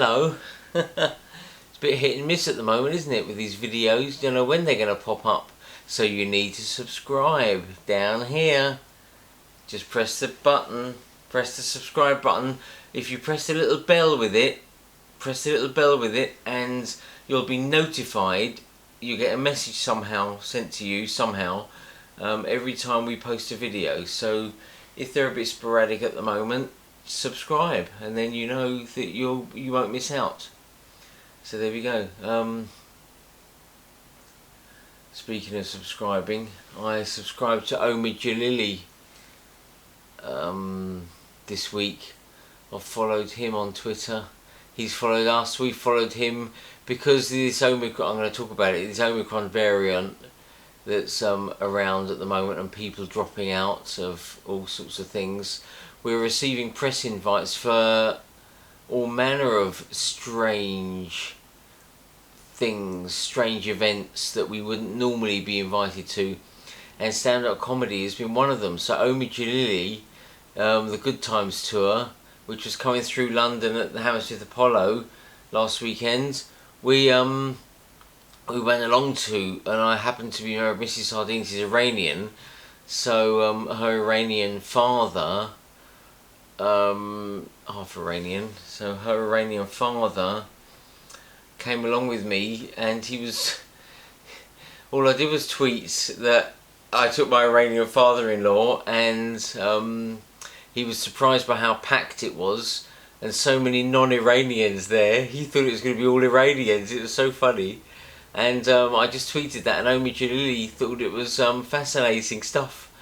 Hello. It's a bit hit and miss at the moment, isn't it, with these videos? You don't know when they're going to pop up. So you need to subscribe down here. Just press the button. Press the subscribe button. If you press the little bell with it, and you'll be notified. You get a message somehow sent to you every time we post a video. So if they're a bit sporadic at the moment, subscribe, and then you know that you won't miss out. So there we go. Speaking of subscribing, I subscribed to Omi Jalili this week. I've followed him on Twitter. He's followed us. We followed him because this Omicron, I'm going to talk about it, this Omicron variant that's around at the moment, and people dropping out of all sorts of things. We're receiving press invites for all manner of strange things, strange events that we wouldn't normally be invited to, and stand-up comedy has been one of them. So Omi Jalili, the Good Times tour, which was coming through London at the Hammersmith Apollo last weekend, we went along to, and I happened to be Mrs. Sardines is Iranian, so her Iranian father, half Iranian, so her Iranian father came along with me, and he was, all I did was tweet that I took my Iranian father-in-law, and he was surprised by how packed it was, and so many non-Iranians there. He thought it was going to be all Iranians. It was so funny. And I just tweeted that, and Omi Jalili thought it was fascinating stuff.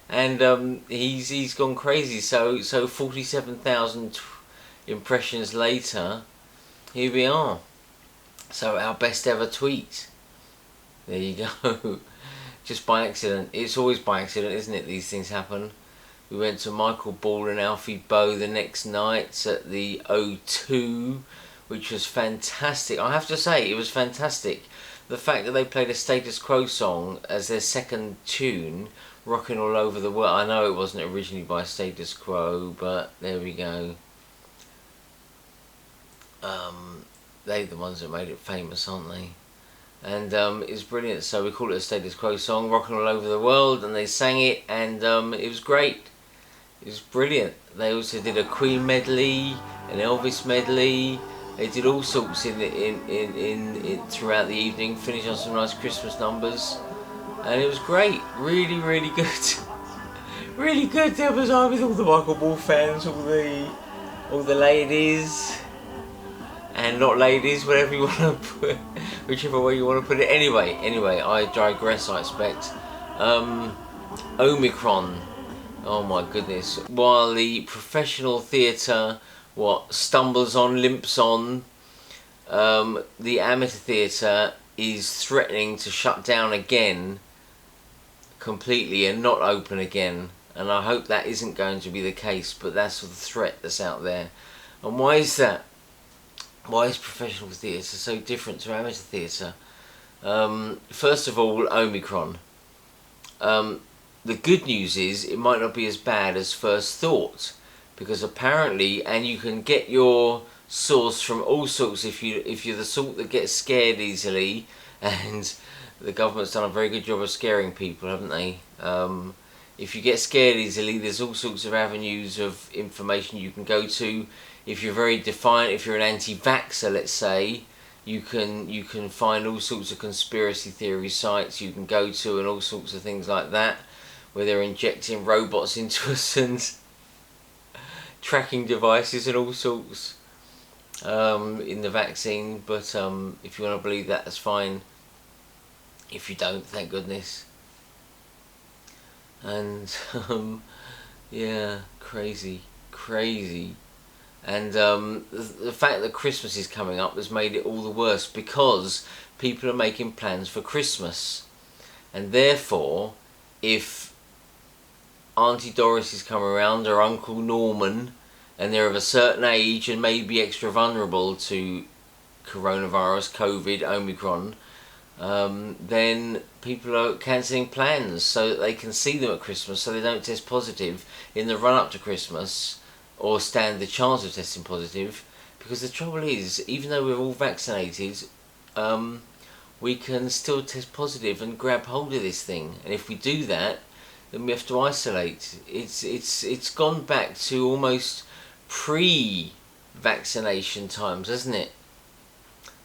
And he's gone crazy. So 47,000 impressions later, here we are. So our best ever tweet. There you go. Just by accident. It's always by accident, isn't it? These things happen. We went to Michael Ball and Alfie Bow the next night at the O2, which was fantastic. I have to say, it was fantastic. The fact that they played a Status Quo song as their second tune, Rocking All Over the World. I know it wasn't originally by Status Quo, but there we go. They're the ones that made it famous, aren't they? And it's brilliant. So we call it a Status Quo song, Rocking All Over the World, and they sang it, and it was great. It was brilliant. They also did a Queen medley, an Elvis medley. They did all sorts in throughout the evening. Finished on some nice Christmas numbers, and it was great. Really, really good. Really good. There was I with all the Michael Ball fans, all the ladies, and not ladies, whatever you want to put, whichever way you want to put it. Anyway, I digress. I expect. Omicron. Oh my goodness. While the professional theatre stumbles on, limps on, the amateur theatre is threatening to shut down again completely and not open again. And I hope that isn't going to be the case, but that's the threat that's out there. And why is that? Why is professional theatre so different to amateur theatre? First of all, Omicron. The good news is it might not be as bad as first thought, because apparently, and you can get your source from all sorts if you're the sort that gets scared easily, and the government's done a very good job of scaring people, haven't they? If you get scared easily, there's all sorts of avenues of information you can go to. If you're very defiant, if you're an anti-vaxxer, let's say, you can find all sorts of conspiracy theory sites you can go to, and all sorts of things like that, where they're injecting robots into us and tracking devices and all sorts in the vaccine. But if you want to believe that, that's fine. If you don't, thank goodness. And yeah, crazy. And the fact that Christmas is coming up has made it all the worse, because people are making plans for Christmas, and therefore, if Auntie Doris has come around, or Uncle Norman, and they're of a certain age and may be extra vulnerable to coronavirus, COVID, Omicron, then people are cancelling plans so that they can see them at Christmas, so they don't test positive in the run-up to Christmas, or stand the chance of testing positive, Because the trouble is, even though we're all vaccinated, we can still test positive and grab hold of this thing. And if we do that, then we have to isolate. It's gone back to almost pre-vaccination times, hasn't it?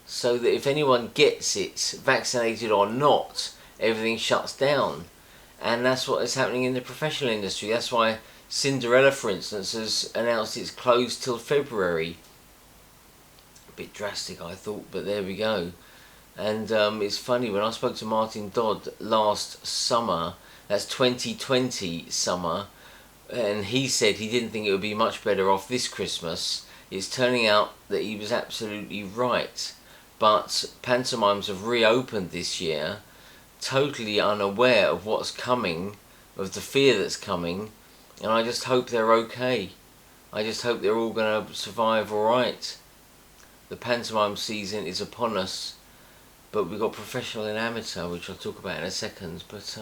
So that if anyone gets it, vaccinated or not, everything shuts down. And that's what is happening in the professional industry. That's why Cinderella, for instance, has announced it's closed till February. A bit drastic, I thought, but there we go. And it's funny, when I spoke to Martin Dodd last summer, that's 2020 summer, and he said he didn't think it would be much better off this Christmas. It's turning out that he was absolutely right. But pantomimes have reopened this year, totally unaware of what's coming, of the fear that's coming, and I just hope they're okay. I just hope they're all going to survive alright. The pantomime season is upon us, but we've got professional and amateur, which I'll talk about in a second. But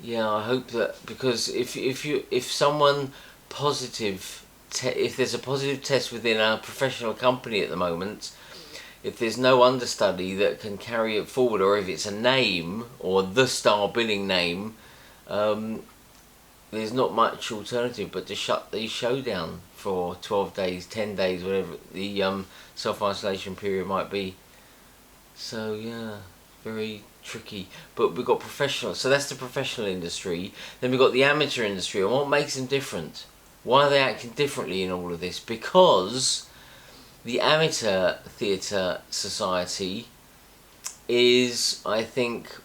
yeah, I hope that, because if someone positive, if there's a positive test within a professional company at the moment, if there's no understudy that can carry it forward, or if it's a name or the star billing name, there's not much alternative but to shut the show down for 12 days, 10 days, whatever the self-isolation period might be. So yeah, very tricky. But we've got professional, so that's the professional industry. Then we've got the amateur industry, and what makes them different? Why are they acting differently in all of this? Because the amateur theatre society is, I think,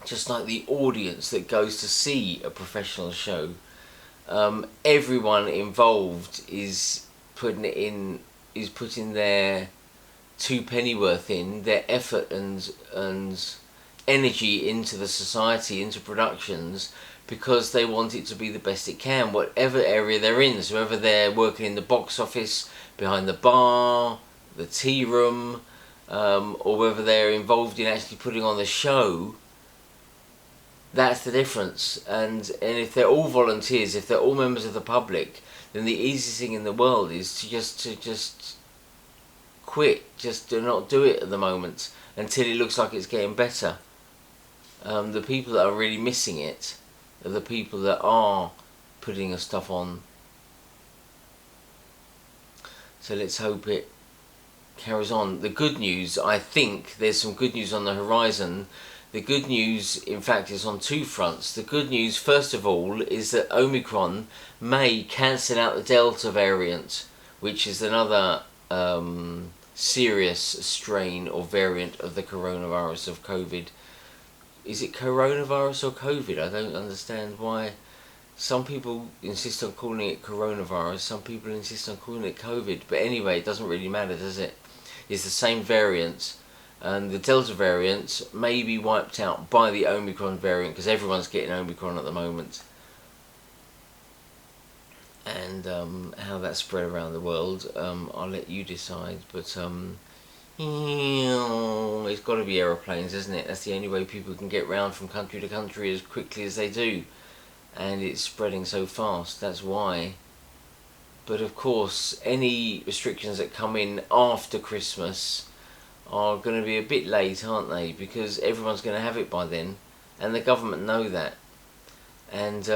just like the audience that goes to see a professional show. Everyone involved is putting their two pennyworth in, their effort and energy into the society, into productions, because they want it to be the best it can, whatever area they're in. So whether they're working in the box office, behind the bar, the tea room, or whether they're involved in actually putting on the show, that's the difference. And if they're all volunteers, if they're all members of the public, then the easiest thing in the world is to just quit, just do not do it at the moment until it looks like it's getting better. The people that are really missing it are the people that are putting the stuff on. So let's hope it carries on. The good news, I think there's some good news on the horizon. The good news, in fact, is on two fronts. The good news, first of all, is that Omicron may cancel out the Delta variant, which is another serious strain or variant of the coronavirus, of COVID. Is it coronavirus or COVID? I don't understand why. Some people insist on calling it coronavirus, some people insist on calling it COVID, but anyway, it doesn't really matter, does it? It's the same variant, and the Delta variant may be wiped out by the Omicron variant, because everyone's getting Omicron at the moment. And how that's spread around the world, I'll let you decide, but it's got to be aeroplanes, isn't it? That's the only way people can get round from country to country as quickly as they do. And it's spreading so fast, that's why. But of course, any restrictions that come in after Christmas are going to be a bit late, aren't they? Because everyone's going to have it by then, and the government know that. And,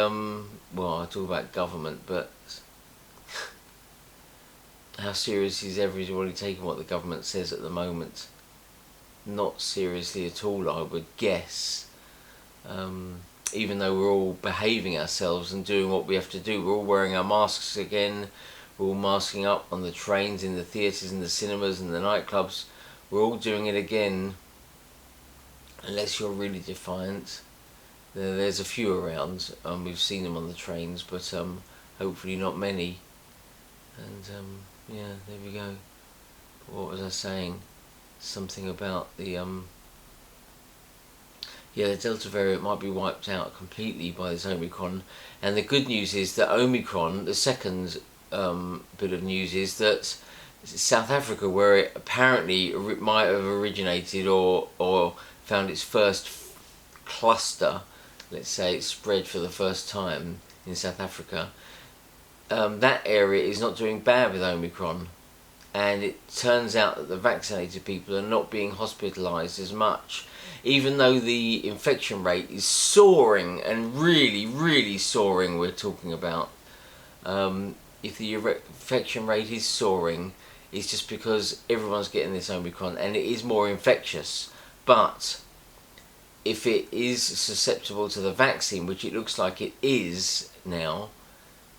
well, I talk about government, but how serious is everybody taking what the government says at the moment? Not seriously at all, I would guess. Even though we're all behaving ourselves and doing what we have to do. We're all wearing our masks again. We're all masking up on the trains, in the theatres, in the cinemas, and the nightclubs. We're all doing it again. Unless you're really defiant. There's a few around. We've seen them on the trains, but hopefully not many. And yeah, there we go. What was I saying? Something about the yeah, the Delta variant might be wiped out completely by this Omicron. And the good news is that Omicron, the second bit of news, is that South Africa, where it apparently might have originated or found its first cluster, let's say it spread for the first time in South Africa, that area is not doing bad with Omicron, and it turns out that the vaccinated people are not being hospitalised as much, even though the infection rate is soaring, and really, really soaring. We're talking about if the infection rate is soaring, it's just because everyone's getting this Omicron, and it is more infectious. But if it is susceptible to the vaccine, which it looks like it is now,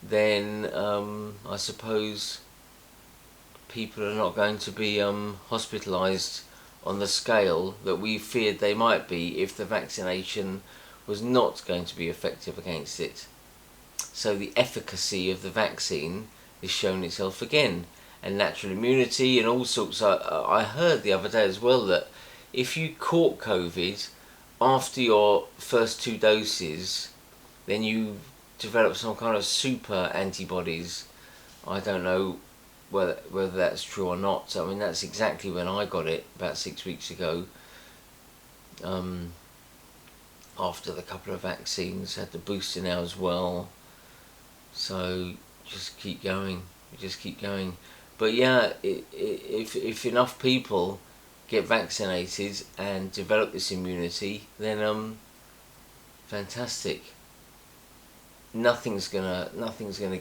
then I suppose people are not going to be hospitalised on the scale that we feared they might be if the vaccination was not going to be effective against it. So the efficacy of the vaccine is shown itself again, and natural immunity and all sorts. I heard the other day as well that if you caught COVID after your first 2 doses, then you develop some kind of super antibodies. I don't know whether that's true or not. I mean, that's exactly when I got it about 6 weeks ago. After the couple of vaccines, had the booster now as well. So just keep going, But yeah, if enough people get vaccinated and develop this immunity, then fantastic. Nothing's gonna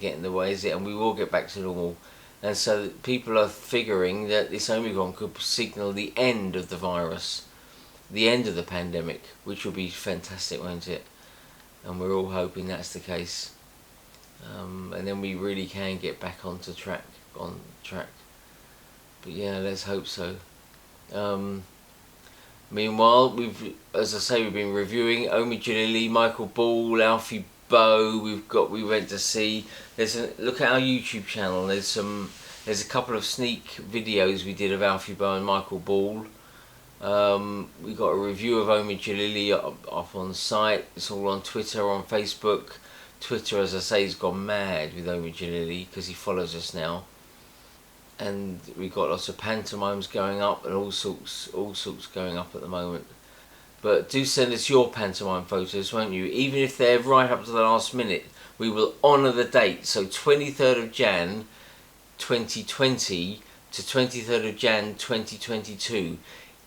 get in the way, is it? And we will get back to normal. And so people are figuring that this Omicron could signal the end of the virus, the end of the pandemic, which will be fantastic, won't it? And we're all hoping that's the case. And then we really can get back on track. But yeah, let's hope so. Meanwhile, we've been reviewing Omi Jalili, Michael Ball, Alfie Boe. We went to see. Look at our YouTube channel. There's a couple of sneak videos we did of Alfie Boe and Michael Ball. We got a review of Omi Jalili up on site. It's all on Twitter, on Facebook. Twitter, as I say, has gone mad with Omi Jalili because he follows us now. And we've got lots of pantomimes going up and all sorts going up at the moment. But do send us your pantomime photos, won't you? Even if they're right up to the last minute, we will honour the date. So 23rd of Jan 2020 to 23rd of Jan 2022.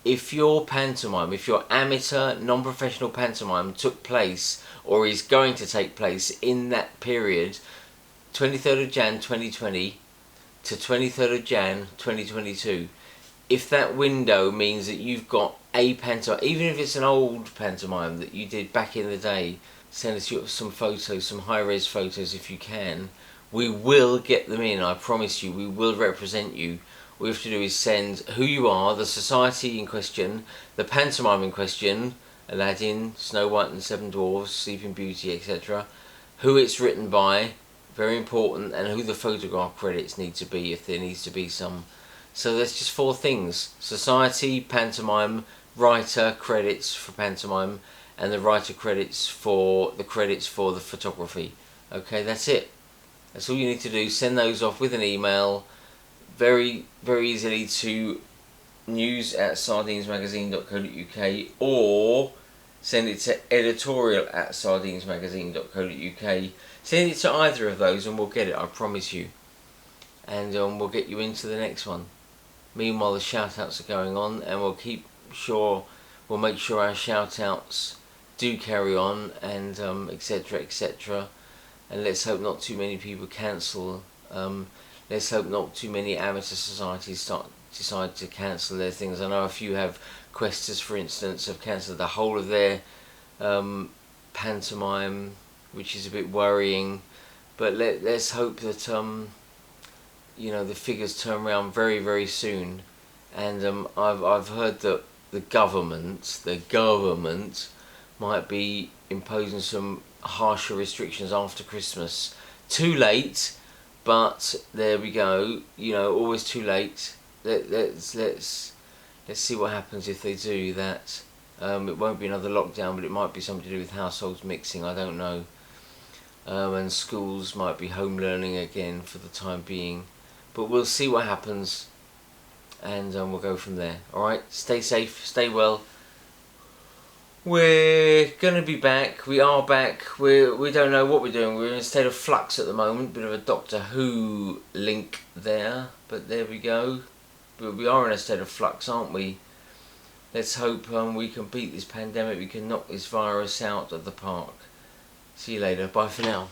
If your amateur, non-professional pantomime took place or is going to take place in that period, 23rd of Jan 2020 to 23rd of Jan 2022, if that window means that you've got a pantomime, even if it's an old pantomime that you did back in the day, send us some photos, some high-res photos if you can. We will get them in, I promise you. We will represent you. All you have to do is send who you are, the society in question, the pantomime in question, Aladdin, Snow White and the Seven Dwarfs, Sleeping Beauty, etc. Who it's written by, very important, and who the photograph credits need to be, if there needs to be some. So there's just 4 things: society, pantomime, writer credits for pantomime, and the writer credits for the photography. Okay, that's it. That's all you need to do. Send those off with an email, very, very easily, to news@sardinesmagazine.co.uk, or send it to editorial@sardinesmagazine.co.uk. Send it to either of those and we'll get it, I promise you. And we'll get you into the next one. Meanwhile, the shout outs are going on, and we'll make sure our shout outs do carry on, and etc, etc. And let's hope not too many people cancel. Let's hope not too many amateur societies decide to cancel their things. I know a few have. Questers, for instance, have cancelled the whole of their pantomime, which is a bit worrying. But let's hope that the figures turn around very, very soon. And I've heard that the government might be imposing some harsher restrictions after Christmas. Too late, but there we go. Always too late. Let's see what happens if they do that. It won't be another lockdown, but it might be something to do with households mixing, I don't know. And schools might be home learning again for the time being. But we'll see what happens, and we'll go from there. Alright, stay safe, stay well. We're gonna be back. We are back. We don't know what we're doing. We're in a state of flux at the moment. Bit of a Doctor Who link there, but there we go. But we are in a state of flux, aren't we? Let's hope we can beat this pandemic. We can knock this virus out of the park. See you later. Bye for now.